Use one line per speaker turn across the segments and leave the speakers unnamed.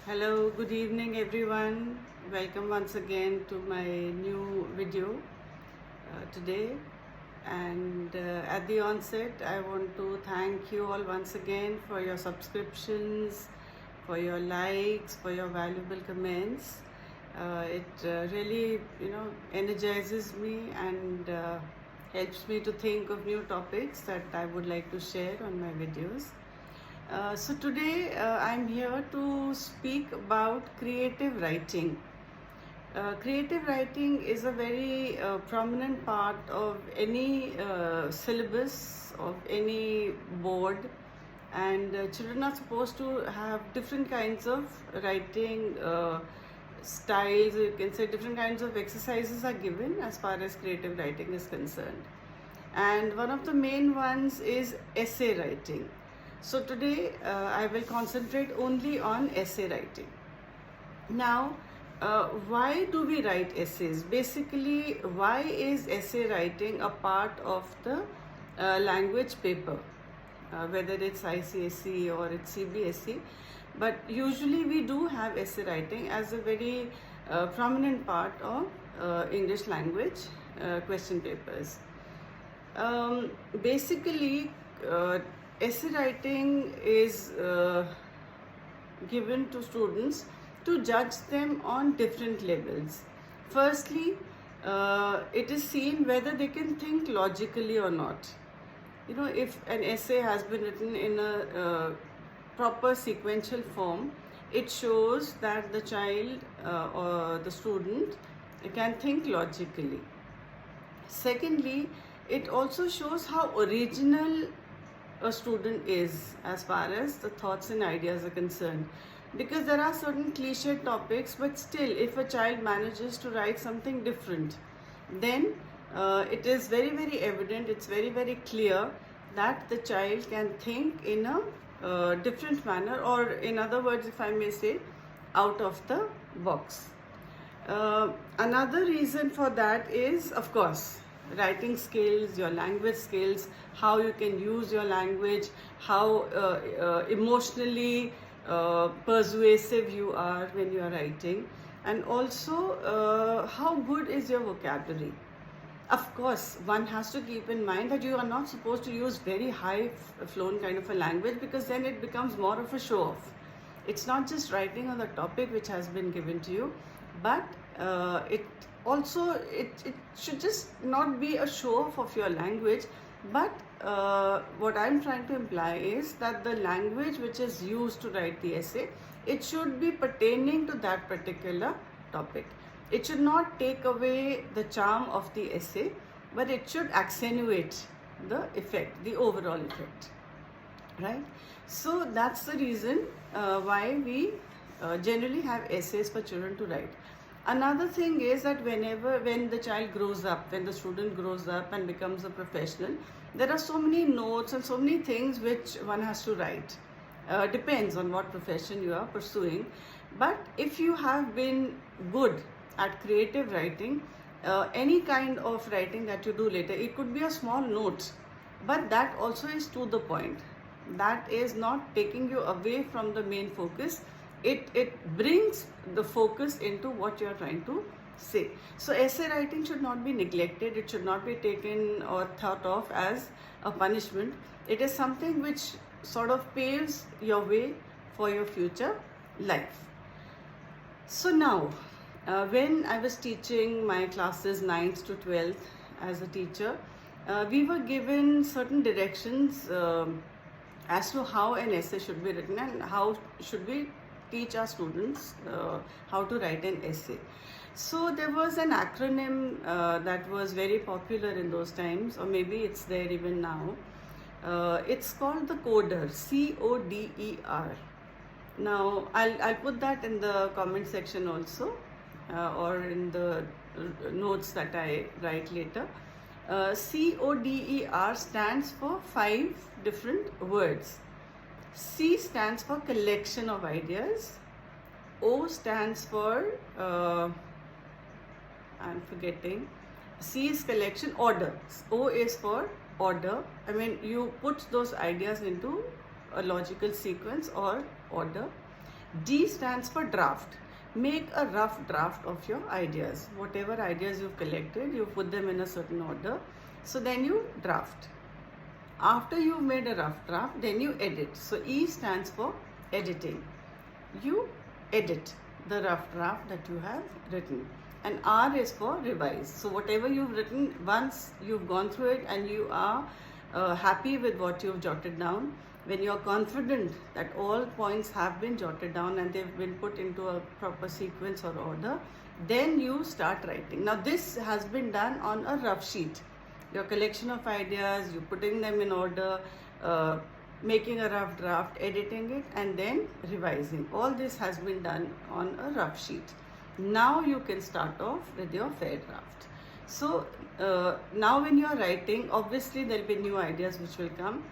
Hello, good evening everyone. Welcome once again to my new video today. And at the onset, I want to thank you all once again for your subscriptions, for your likes, for your valuable comments. It really, energizes me and helps me to think of new topics that I would like to share on my videos. So today I'm here to speak about creative writing. Creative writing is a very prominent part of any syllabus of any board, and children are supposed to have different kinds of writing styles. You can say different kinds of exercises are given as far as creative writing is concerned, and one of the main ones is essay writing. So today I will concentrate only on essay writing. Now, why do we write essays? Basically, why is essay writing a part of the language paper? Whether it's ICSE or it's CBSE, but usually we do have essay writing as a very prominent part of English language question papers. Basically, essay writing is given to students to judge them on different levels. Firstly, it is seen whether they can think logically or not. If an essay has been written in a proper sequential form, it shows that the child or the student can think logically. Secondly, it also shows how original a student is as far as the thoughts and ideas are concerned, because there are certain cliche topics, but still if a child manages to write something different, then it is very evident, it's very clear that the child can think in a different manner, or in other words, if I may say, out of the box. Another reason for that is, of course, writing skills, your language skills, how you can use your language, how emotionally persuasive you are when you are writing, and also how good is your vocabulary. Of course, one has to keep in mind that you are not supposed to use very high flown kind of a language, because then it becomes more of a show off. It's not just writing on the topic which has been given to you, but it should just not be a show off of your language, but what I'm trying to imply is that the language which is used to write the essay, it should be pertaining to that particular topic. It should not take away the charm of the essay, but it should accentuate the effect, the overall effect, right? So that's the reason why we generally have essays for children to write. Another thing is that when the child grows up, when the student grows up and becomes a professional, there are so many notes and so many things which one has to write. Depends on what profession you are pursuing. But if you have been good at creative writing, any kind of writing that you do later, it could be a small note, but that also is to the point. That is not taking you away from the main focus. It brings the focus into what you are trying to say. So essay writing should not be neglected. It should not be taken or thought of as a punishment. It is something which sort of paves your way for your future life. So now, when I was teaching my classes 9th to 12th as a teacher, we were given certain directions as to how an essay should be written and how should we teach our students how to write an essay. So there was an acronym that was very popular in those times, or maybe it's there even now. It's called the CODER, CODER. Now I'll put that in the comment section also, or in the notes that I write later. CODER stands for 5 different words. C stands for collection of ideas. O stands for I'm forgetting. C is collection, order. O is for order. I mean, you put those ideas into a logical sequence or order. D stands for draft. Make a rough draft of your ideas. Whatever ideas you've collected, you put them in a certain order. So then you draft. After you've made a rough draft, then you edit. So E stands for editing. You edit the rough draft that you have written. And R is for revise. So whatever you've written, once you've gone through it and you are happy with what you've jotted down, when you're confident that all points have been jotted down and they've been put into a proper sequence or order, then you start writing. Now this has been done on a rough sheet. Your collection of ideas, you putting them in order, making a rough draft, editing it, and then revising. All this has been done on a rough sheet. Now you can start off with your fair draft. So now when you're writing, obviously there will be new ideas which will come.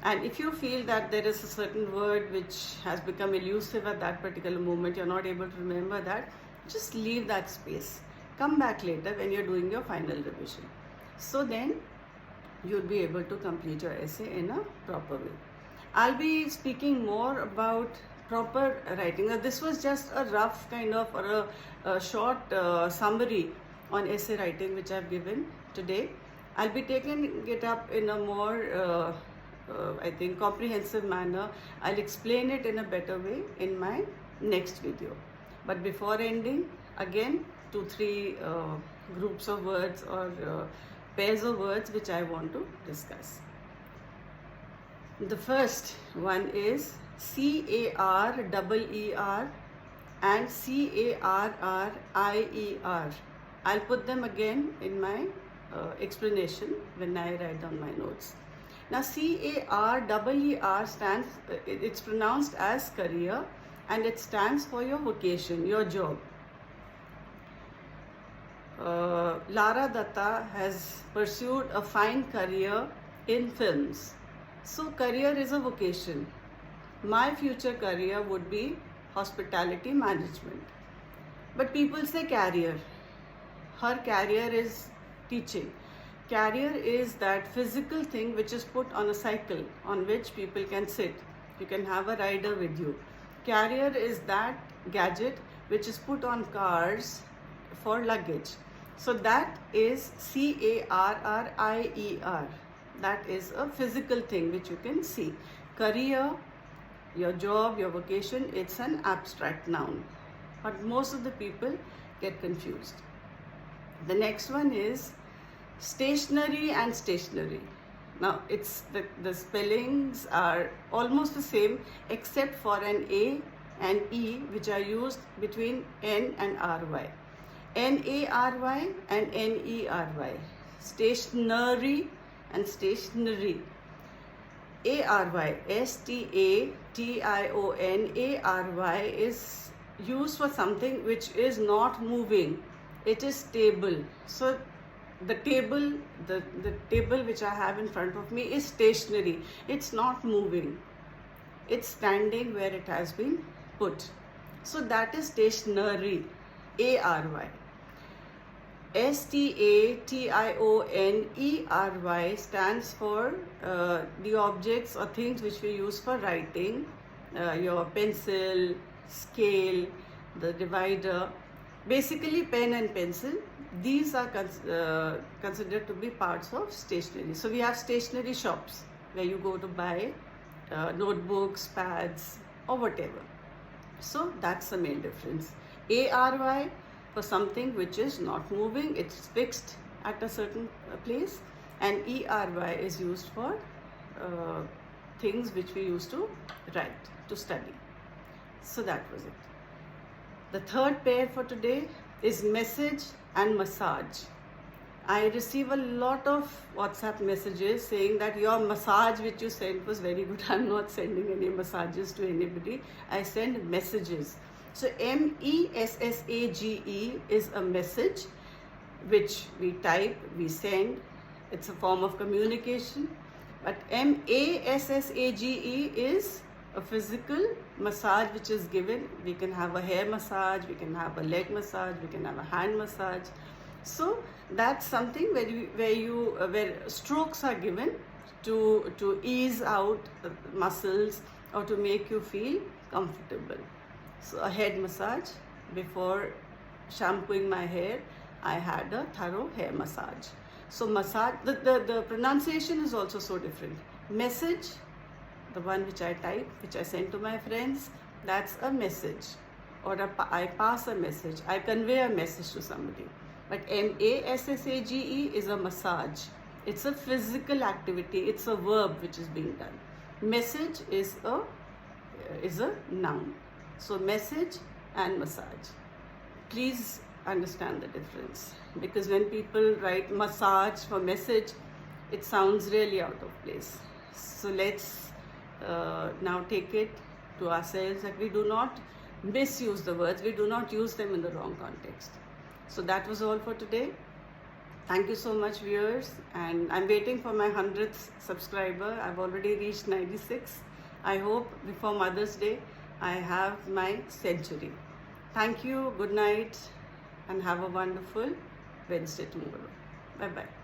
And if you feel that there is a certain word which has become elusive at that particular moment, you're not able to remember that, just leave that space. Come back later when you're doing your final revision. So then you'll be able to complete your essay in a proper way. I'll be speaking more about proper writing. Now this was just a rough kind of or a short summary on essay writing which I've given today. I'll be taking it up in a more I think comprehensive manner. I'll explain it in a better way in my next video. But before ending, again 2-3 groups of words or pairs of words which I want to discuss. The first one is CAREER and CARRIER. I'll put them again in my explanation when I write down my notes. Now CAREER stands, it's pronounced as career, and it stands for your vocation, your job. Lara Datta has pursued a fine career in films. So career is a vocation. My future career would be hospitality management. But people say career. Her career is teaching. Career is that physical thing which is put on a cycle on which people can sit. You can have a rider with you. Carrier is that gadget which is put on cars for luggage. So that is CARRIER. That is a physical thing which you can see. Career, your job, your vocation, it's an abstract noun. But most of the people get confused. The next one is stationery and stationery. Now it's the spellings are almost the same except for an A and E which are used between N and RY. NARY and NERY. Stationery and stationery. ARY, STATIONARY is used for something which is not moving. It is stable. So the table which I have in front of me is stationary. It's not moving. It's standing where it has been put. So that is stationery. ARY. STATIONERY stands for the objects or things which we use for writing. Your pencil, scale, the divider. Basically pen and pencil. These are considered to be parts of stationery. So we have stationery shops where you go to buy notebooks, pads or whatever. So that's the main difference. ARY for something which is not moving, it's fixed at a certain place, and ERY is used for things which we used to write, to study. So that was it. The third pair for today is message and massage. I receive a lot of WhatsApp messages saying that your massage which you sent was very good. I'm not sending any massages to anybody. I send messages. So MESSAGE is a message which we type, we send. It's a form of communication. But MASSAGE is a physical massage which is given. We can have a hair massage, we can have a leg massage, we can have a hand massage. So that's something where strokes are given to ease out muscles or to make you feel comfortable. So a head massage. Before shampooing my hair, I had a thorough hair massage. So massage, the pronunciation is also so different. Message, the one which I type, which I send to my friends, that's a message. Or I pass a message, I convey a message to somebody. But M-A-S-S-A-G-E is a massage. It's a physical activity, it's a verb which is being done. Message is a noun. So message and massage. Please understand the difference, because when people write massage for message, it sounds really out of place. So let's now take it to ourselves that we do not misuse the words, we do not use them in the wrong context. So that was all for today. Thank you so much, viewers, and I'm waiting for my 100th subscriber. I've already reached 96. I hope before Mother's Day I have my century. Thank you, good night, and have a wonderful Wednesday tomorrow. Bye-bye.